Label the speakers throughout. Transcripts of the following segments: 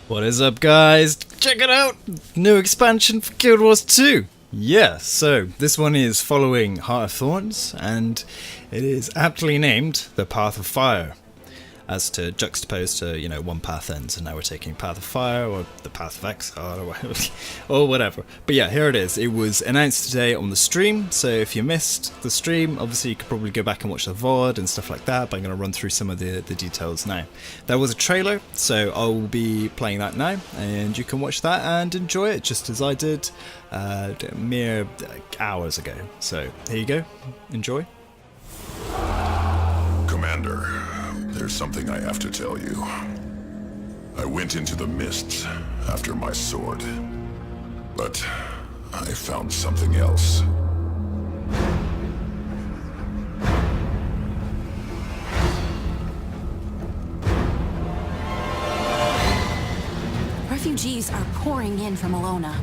Speaker 1: What is up, guys? Check it out! New expansion for Guild Wars 2! Yeah, so this one is following Heart of Thorns, and it is aptly named the Path of Fire, as to juxtapose to, you know, one path ends, and now we're taking Path of Fire, or the Path of Exile, or whatever. But yeah, here it is. It was announced today on the stream, so if you missed the stream, obviously you could probably go back and watch the VOD and stuff like that, but I'm going to run through some of the details now. There was a trailer, so I'll be playing that now, and you can watch that and enjoy it, just as I did mere hours ago. So here you go, enjoy.
Speaker 2: Commander, there's something I have to tell you. I went into the mists after my sword, but I found something else.
Speaker 3: Refugees are pouring in from Alona.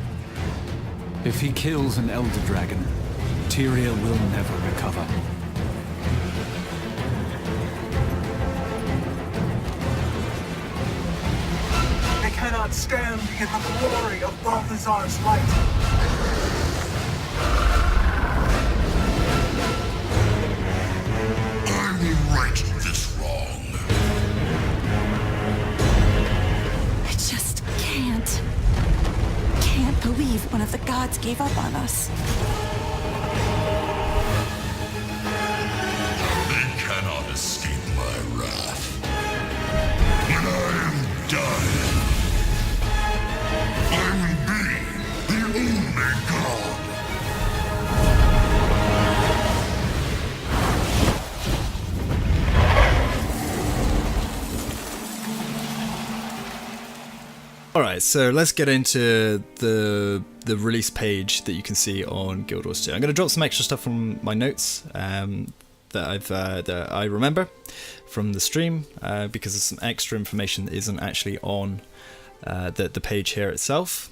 Speaker 4: If he kills an Elder Dragon, Tyria will never recover.
Speaker 5: They cannot stand in the glory of Balthazar's light.
Speaker 2: I will right this wrong.
Speaker 3: I just can't believe one of the gods gave up on us.
Speaker 2: They cannot escape my wrath. When I am done, I will be the only god.
Speaker 1: Alright, so let's get into the release page that you can see on Guild Wars 2. I'm going to drop some extra stuff from my notes that I remember from the stream, because there's some extra information that isn't actually on the page here itself.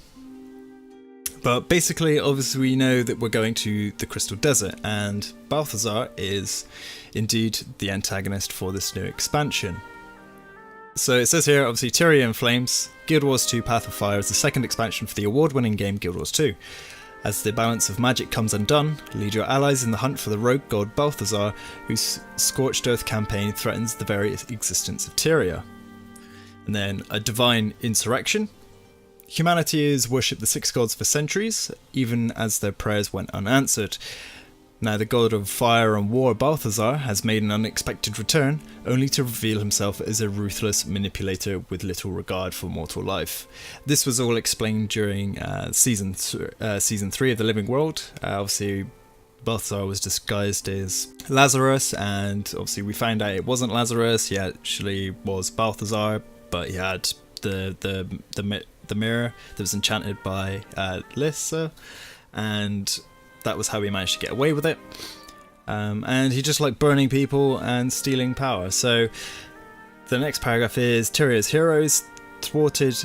Speaker 1: But basically, obviously we know that we're going to the Crystal Desert, and Balthazar is indeed the antagonist for this new expansion. So it says here, obviously, Tyria in Flames, Guild Wars 2 Path of Fire is the second expansion for the award-winning game Guild Wars 2. As the balance of magic comes undone, lead your allies in the hunt for the rogue god Balthazar, whose Scorched Earth campaign threatens the very existence of Tyria. And then a divine insurrection. Humanity has worshipped the six gods for centuries, even as their prayers went unanswered. Now the god of fire and war Balthazar has made an unexpected return, only to reveal himself as a ruthless manipulator with little regard for mortal life. This was all explained during season 3 of The Living World. Obviously Balthazar was disguised as Lazarus, and obviously we found out it wasn't Lazarus, he actually was Balthazar, but he had the mirror that was enchanted by Lissa, and that was how he managed to get away with it. And he just liked burning people and stealing power. So the next paragraph is, Tyria's heroes thwarted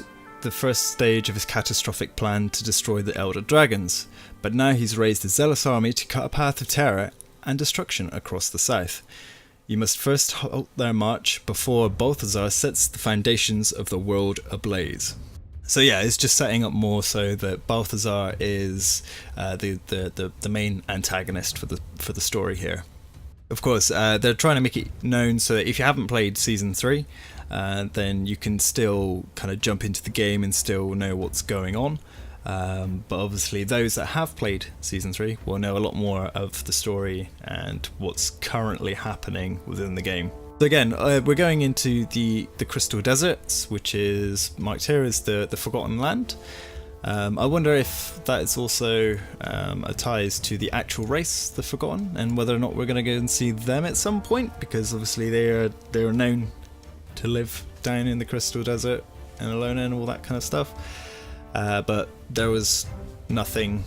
Speaker 1: the first stage of his catastrophic plan to destroy the Elder Dragons, but now he's raised a zealous army to cut a path of terror and destruction across the south. You must first halt their march before Balthazar sets the foundations of the world ablaze. So yeah, it's just setting up more so that Balthazar is the main antagonist for the story here. Of course, they're trying to make it known so that if you haven't played Season 3, then you can still kind of jump into the game and still know what's going on. But obviously those that have played Season 3 will know a lot more of the story and what's currently happening within the game. So again, we're going into the Crystal Deserts, which is marked here as the Forgotten Land. I wonder if that is also a ties to the actual race, the Forgotten, and whether or not we're going to go and see them at some point, because obviously they are known to live down in the Crystal Desert and Alona and all that kind of stuff. But there was nothing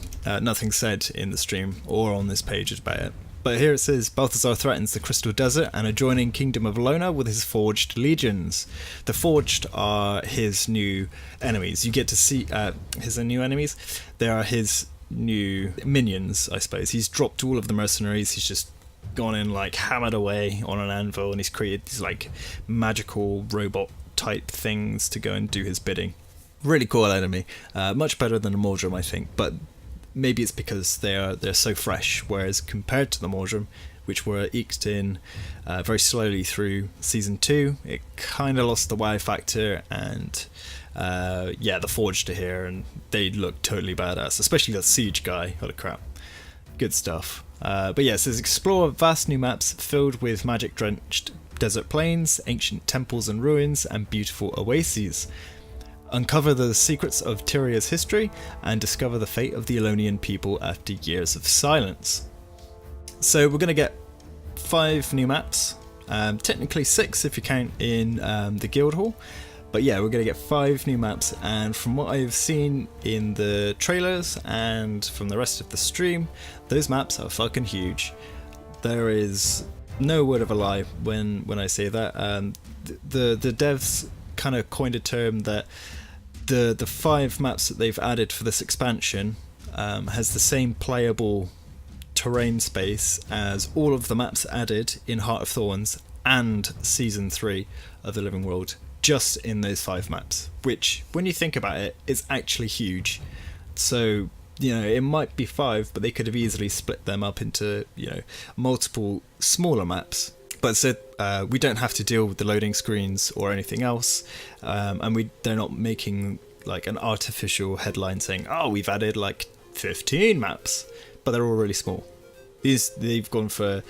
Speaker 1: said in the stream or on this page about it. But here it says, Balthazar threatens the Crystal Desert and adjoining Kingdom of Alona with his Forged legions. The Forged are his new enemies. You get to see his new enemies. They are his new minions, I suppose. He's dropped all of the mercenaries. He's just gone in, like, hammered away on an anvil, and he's created these, like, magical robot type things to go and do his bidding. Really cool enemy, much better than a Mordrum, I think, but maybe it's because they're so fresh, whereas compared to the Mordrum, which were eked in very slowly through Season 2, it kind of lost the wow factor, and yeah, the Forged are here, and they look totally badass, especially that Siege guy, holy crap, good stuff. But yeah, it says explore vast new maps filled with magic-drenched desert plains, ancient temples and ruins, and beautiful oases. Uncover the secrets of Tyria's history and discover the fate of the Elonian people after years of silence. So we're going to get 5 new maps, technically 6 if you count in the guild hall, but yeah, we're going to get 5 new maps, and from what I've seen in the trailers and from the rest of the stream, those maps are fucking huge. There is no word of a lie when I say that. The devs kind of coined a term that the 5 maps that they've added for this expansion has the same playable terrain space as all of the maps added in Heart of Thorns and Season 3 of the Living World, just in those 5 maps, which, when you think about it, is actually huge. So, you know, it might be 5, but they could have easily split them up into, you know, multiple smaller maps. But so we don't have to deal with the loading screens or anything else, and they're not making like an artificial headline saying, "Oh, we've added like 15 maps," but they're all really small. They've gone for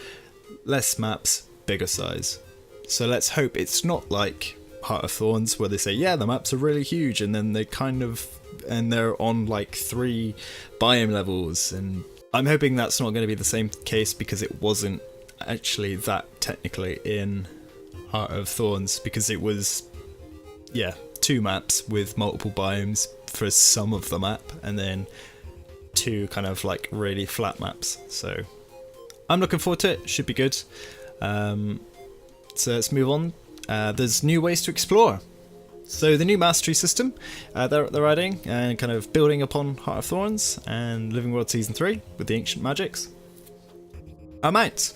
Speaker 1: less maps, bigger size. So let's hope it's not like Heart of Thorns where they say, "Yeah, the maps are really huge," and then they're on like 3 biome levels, and I'm hoping that's not going to be the same case, because it wasn't actually that technically in Heart of Thorns, because it was 2 maps with multiple biomes for some of the map, and then 2 kind of like really flat maps. So I'm looking forward to it. Should be good. So let's move on. There's new ways to explore. So the new mastery system they're adding, and kind of building upon Heart of Thorns and Living World Season 3 with the ancient magics. Mounts.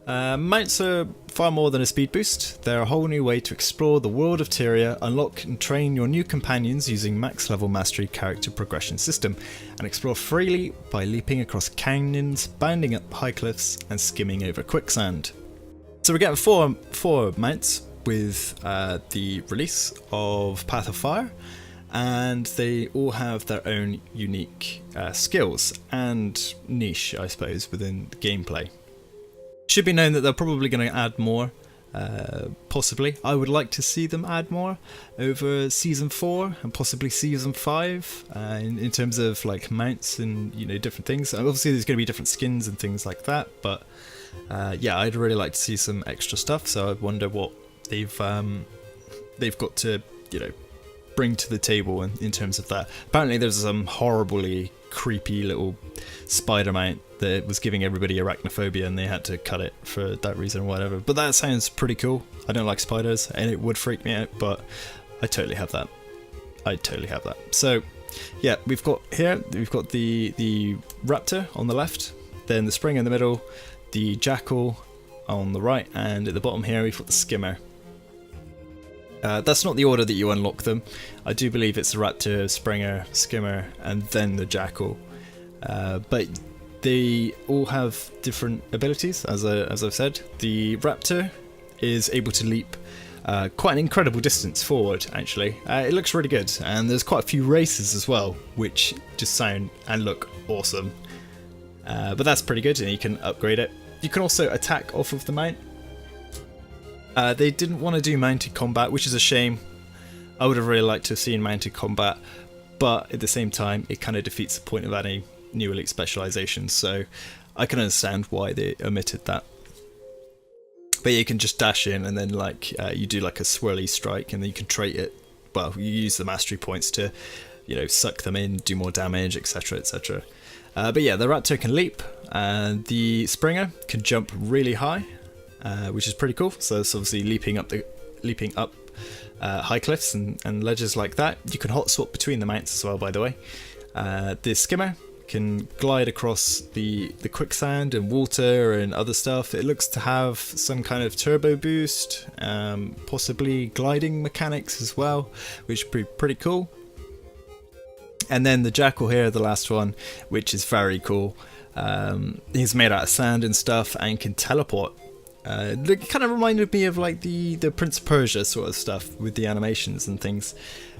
Speaker 1: Mounts are far more than a speed boost. They're a whole new way to explore the world of Tyria, unlock and train your new companions using max level mastery character progression system, and explore freely by leaping across canyons, bounding up high cliffs, and skimming over quicksand. So we're getting 4 mounts with the release of Path of Fire, and they all have their own unique skills and niche, I suppose, within the gameplay. Should be known that they're probably going to add more, possibly. I would like to see them add more over Season 4 and possibly Season 5 in terms of like mounts and, you know, different things. Obviously there's going to be different skins and things like that, but yeah, I'd really like to see some extra stuff, so I wonder what they've got to, you know, bring to the table in terms of that. Apparently there's some horribly creepy little spider mount that was giving everybody arachnophobia, and they had to cut it for that reason or whatever. But that sounds pretty cool. I don't like spiders, and it would freak me out, but I totally have that. So yeah, we've got the raptor on the left, then the spring in the middle, the jackal on the right, and at the bottom here we've got the skimmer. That's not the order that you unlock them. I do believe it's the raptor, springer, skimmer, and then the jackal. But they all have different abilities, as I've said. The raptor is able to leap quite an incredible distance forward, actually. It looks really good, and there's quite a few races as well, which just sound and look awesome. But that's pretty good, and you can upgrade it. You can also attack off of the mount. They didn't want to do mounted combat, which is a shame. I would have really liked to have seen mounted combat, but at the same time it kind of defeats the point of adding new elite specializations, so I can understand why they omitted that. But you can just dash in, and then like you do like a swirly strike, and then you can trait it. Well, you use the mastery points to, you know, suck them in, do more damage, etc, etc. But yeah, the raptor can leap, and the springer can jump really high, which is pretty cool. So it's obviously leaping up high cliffs and ledges like that. You can hot swap between the mounts as well, by the way. The skimmer can glide across the quicksand and water and other stuff. It looks to have some kind of turbo boost, possibly gliding mechanics as well, which would be pretty cool. And then the jackal here, the last one, which is very cool. He's made out of sand and stuff and can teleport. It kind of reminded me of like the Prince of Persia sort of stuff with the animations and things.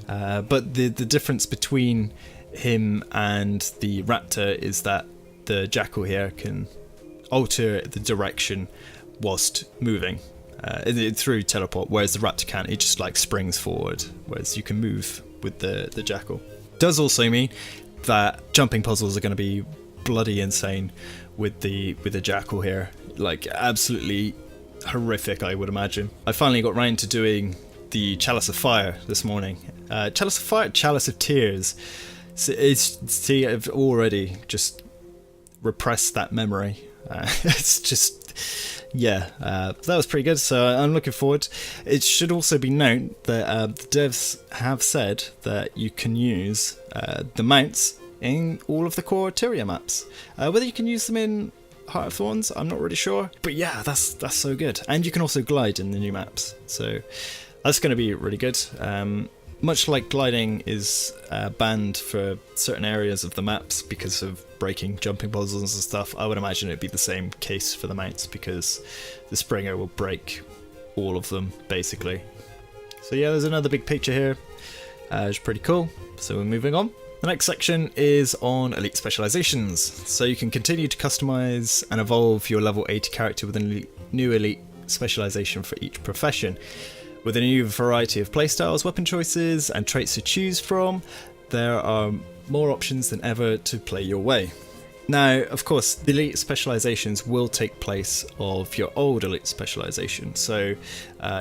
Speaker 1: But the difference between him and the raptor is that the jackal here can alter the direction whilst moving through teleport, whereas the raptor can't. It just like springs forward, whereas you can move with the jackal. Does also mean that jumping puzzles are going to be bloody insane with the jackal here, like absolutely horrific, I would imagine. I finally got round to doing the Chalice of Fire this morning. Chalice of Fire, Chalice of Tears. So see, I've already just repressed that memory. It's just, yeah, that was pretty good, so I'm looking forward. It should also be known that the devs have said that you can use the mounts in all of the core Tyria maps. Whether you can use them in Heart of Thorns, I'm not really sure, but yeah, that's so good. And you can also glide in the new maps, so that's going to be really good. Much like gliding is banned for certain areas of the maps because of breaking jumping puzzles and stuff, I would imagine it'd be the same case for the mounts, because the Springer will break all of them basically. So yeah, there's another big picture here. It's pretty cool. So we're moving on. The next section is on elite specializations. So you can continue to customize and evolve your level 80 character with a new elite specialization for each profession. With a new variety of playstyles, weapon choices, and traits to choose from, there are more options than ever to play your way. Now, of course, the elite specializations will take place of your old elite specialization, so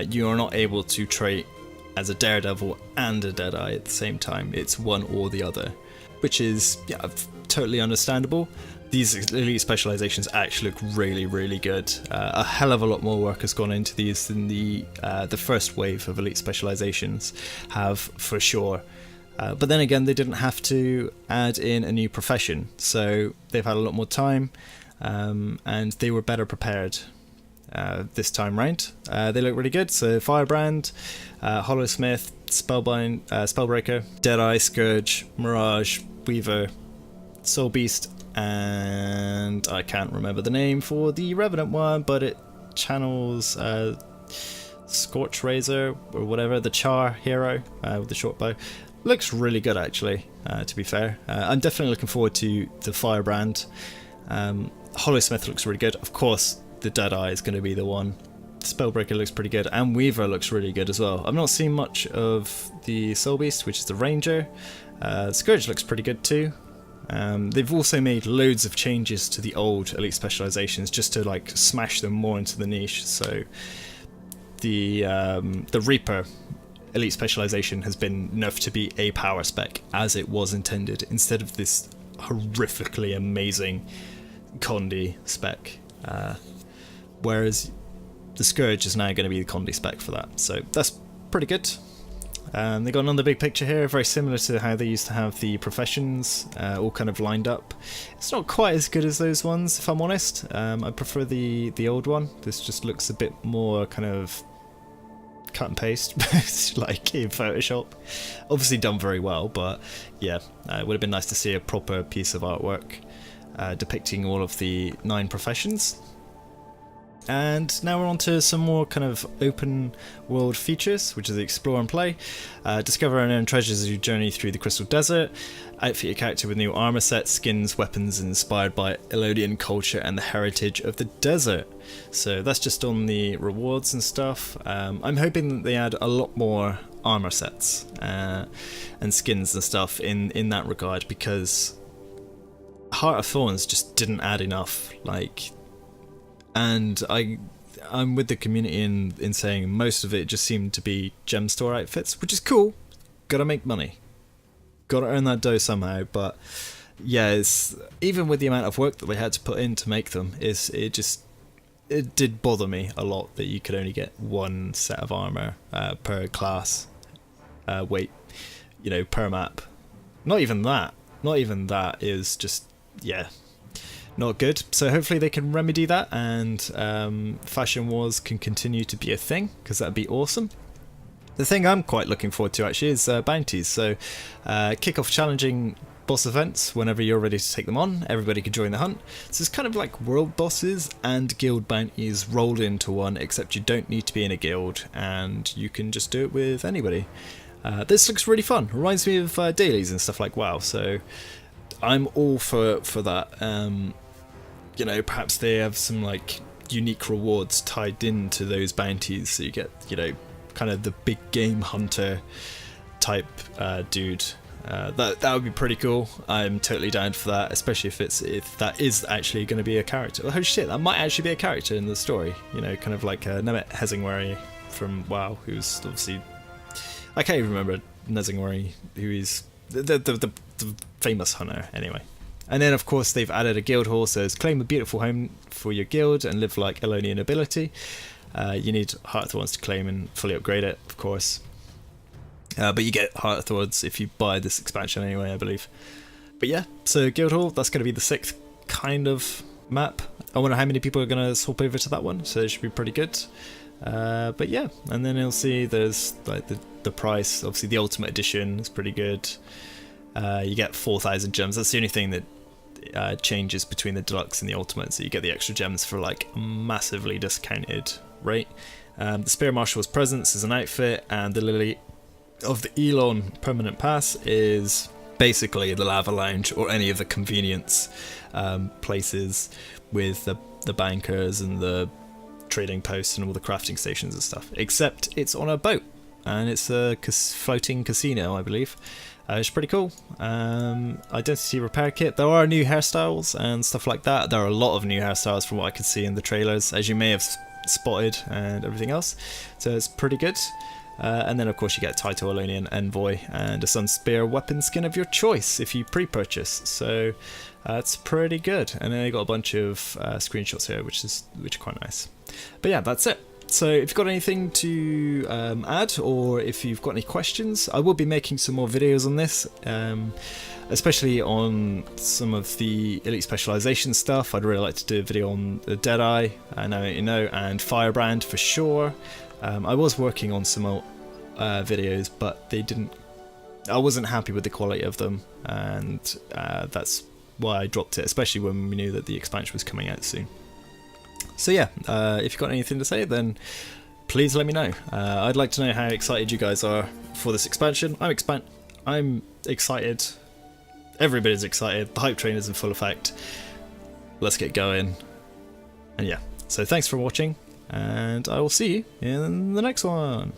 Speaker 1: you are not able to trait as a Daredevil and a Deadeye at the same time. It's one or the other, which is totally understandable. These elite specializations actually look really, really good. A hell of a lot more work has gone into these than the first wave of elite specializations have, for sure. But then again, they didn't have to add in a new profession, so they've had a lot more time, and they were better prepared this time round. They look really good. So Firebrand, Hollowsmith, Spellbreaker, Deadeye, Scourge, Mirage, Weaver, Soul Beast, and I can't remember the name for the Revenant one, but it channels Scorch Razor or whatever, the Char hero with the short bow. Looks really good actually, to be fair. I'm definitely looking forward to the Firebrand. Hollowsmith looks really good. Of course, the Deadeye is going to be the one. Spellbreaker looks pretty good, and Weaver looks really good as well. I've not seen much of the Soul Beast, which is the Ranger. Scourge looks pretty good too. They've also made loads of changes to the old elite specializations just to like smash them more into the niche. So the Reaper elite specialization has been nerfed to be a power spec as it was intended, instead of this horrifically amazing Condi spec. Whereas the Scourge is now going to be the Condi spec for that. So that's pretty good. They got another big picture here, very similar to how they used to have the professions all kind of lined up. It's not quite as good as those ones, if I'm honest. I prefer the old one. This just looks a bit more kind of cut and paste, like in Photoshop. Obviously done very well, but yeah, it would have been nice to see a proper piece of artwork depicting all of the 9 professions. And now we're on to some more kind of open world features, which is the explore and play. Discover and earn treasures as you journey through the Crystal Desert. Outfit your character with new armor sets, skins, weapons inspired by Elodian culture and the heritage of the desert. So that's just on the rewards and stuff. I'm hoping that they add a lot more armor sets and skins and stuff in that regard, because Heart of Thorns just didn't add enough. And I'm with the community in saying most of it just seemed to be gem store outfits, which is cool. Gotta make money. Gotta earn that dough somehow. But yeah, it's, even with the amount of work that they had to put in to make them, it did bother me a lot that you could only get one set of armor per class. Wait, per map. Not even that. Not even that is just, yeah, not good. So hopefully they can remedy that, and Fashion Wars can continue to be a thing, because that'd be awesome. The thing I'm quite looking forward to actually is bounties. So kick off challenging boss events whenever you're ready to take them on. Everybody can join the hunt. So it's kind of like world bosses and guild bounties rolled into one, except you don't need to be in a guild and you can just do it with anybody. This looks really fun. Reminds me of dailies and stuff like WoW. So I'm all for that. You know, perhaps they have some like unique rewards tied into those bounties, so you get, you know, kind of the big game hunter type dude. That would be pretty cool. I'm totally down for that, especially if that is actually going to be a character. Oh shit, that might actually be a character in the story. You know, kind of like Nemet Hezingwari from WoW, who's obviously, I can't even remember Nezingwari, who is the famous hunter anyway. And then of course they've added a guild hall, so claim a beautiful home for your guild and live like Elonian nobility. You need Heartthorns to claim and fully upgrade it, of course. But you get Heartthorns if you buy this expansion anyway, I believe. But yeah, so Guild Hall, that's going to be the 6th kind of map. I wonder how many people are going to swap over to that one, so it should be pretty good. But yeah, and then you'll see there's like the price. Obviously the Ultimate Edition is pretty good. You get 4,000 gems. That's the only thing that changes between the Deluxe and the Ultimate, so you get the extra gems for like a massively discounted rate. The Spear Marshal's Presence is an outfit, and the Lily of the Elon Permanent Pass is basically the Lava Lounge or any of the convenience places with the bankers and the trading posts and all the crafting stations and stuff, except it's on a boat and it's a floating casino, I believe. It's pretty cool. Identity repair kit. There are new hairstyles and stuff like that. There are a lot of new hairstyles from what I could see in the trailers, as you may have spotted, and everything else. So it's pretty good. And then of course you get Title Elonian Envoy and a Sun Spear weapon skin of your choice if you pre-purchase. So it's pretty good. And then you got a bunch of screenshots here, which are quite nice. But yeah, that's it. So if you've got anything to add, or if you've got any questions, I will be making some more videos on this, especially on some of the Elite Specialization stuff. I'd really like to do a video on the Deadeye, Now You Know, and Firebrand for sure. I was working on some videos, but I wasn't happy with the quality of them, and that's why I dropped it, especially when we knew that the expansion was coming out soon. So yeah, if you've got anything to say, then please let me know. I'd like to know how excited you guys are for this expansion. I'm excited. Everybody's excited. The hype train is in full effect. Let's get going. And yeah, so thanks for watching, and I will see you in the next one.